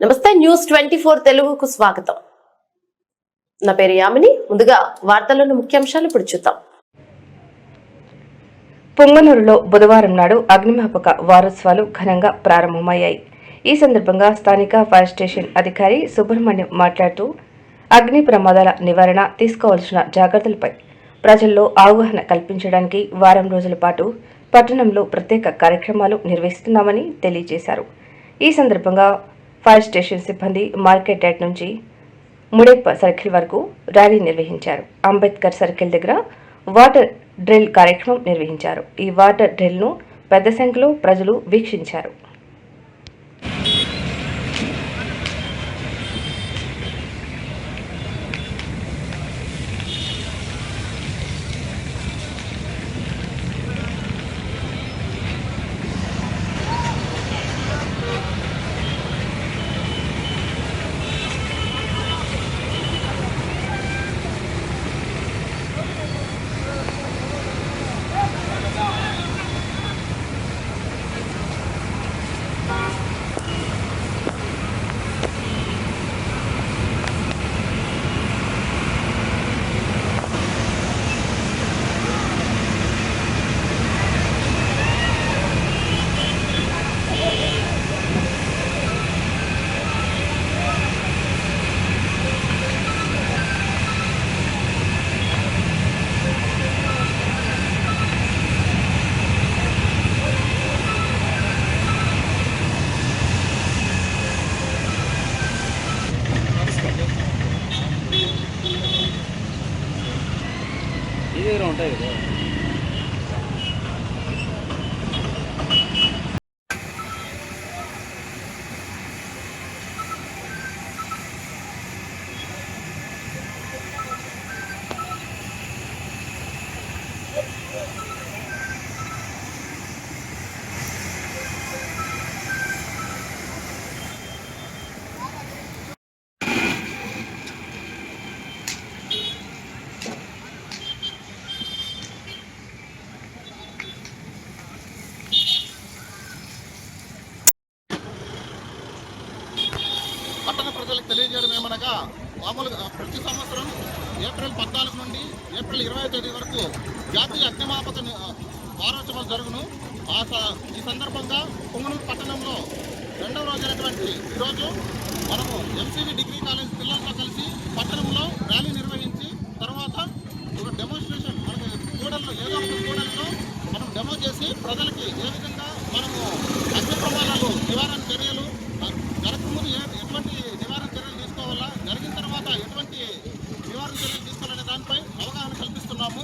నమస్తే న్యూస్ 24 తెలుగుకు స్వాగతం. నా పేరు యామిని. ముందుగా వార్తల్లోని ముఖ్యాంశాలు ఇప్పుడు చూద్దాం. పొంగనూరులో బుధవారం నాడు అగ్నిమాపక వారోత్సవాలు ఘనంగా ప్రారంభమయ్యాయి. ఈ సందర్భంగా స్థానిక ఫైర్ స్టేషన్ అధికారి సుబ్రహ్మణ్యం మాట్లాడుతూ అగ్ని ప్రమాదాల నివారణ తీసుకోవాల్సిన జాగ్రత్తలపై ప్రజల్లో అవగాహన కల్పించడానికి వారం రోజుల పాటు పట్టణంలో ప్రత్యేక కార్యక్రమాలు నిర్వహిస్తున్నామని తెలియజేశారు. ఈ సందర్భంగా ఫైర్ స్టేషన్ సిబ్బంది మార్కెట్ యార్డ్ నుంచి ముడెప్ప సర్కిల్ వరకు ర్యాలీ నిర్వహించారు. అంబేద్కర్ సర్కిల్ దగ్గర వాటర్ డ్రిల్ కార్యక్రమం నిర్వహించారు. ఈ వాటర్ డ్రిల్ను పెద్ద సంఖ్యలో ప్రజలు వీక్షించారు. ఇదే ఉంటాయి కదా. పట్టణ ప్రజలకు తెలియజేయడం ఏమనగా మామూలుగా ప్రతి సంవత్సరం ఏప్రిల్ 14 నుండి ఏప్రిల్ 20వ తేదీ వరకు జాతీయ అగ్నిమాపక వారోత్సవాలు జరుగును. ఈ సందర్భంగా పొంగనూరు పట్టణంలో రెండవ రోజైనటువంటి ఈరోజు మనము ఎంసీవీ డిగ్రీ కాలేజ్ పిల్లలతో కలిసి పట్టణంలో ర్యాలీ నిర్వహించి తర్వాత ఒక డెమోన్స్ట్రేషన్ మనకి కూడల్లో ఏదో ఒక కూడల్లో మనం డెమో చేసి ప్రజలకి ఏ విధంగా మనము అగ్ని ప్రమాదాలు నివారణ చర్యలు జరగకముందు ఎటువంటి నివారణ చర్యలు తీసుకోవాలా, జరిగిన తర్వాత ఎటువంటి నివారణ చర్యలు తీసుకోవాలనే దానిపై అవగాహన కల్పిస్తున్నాము.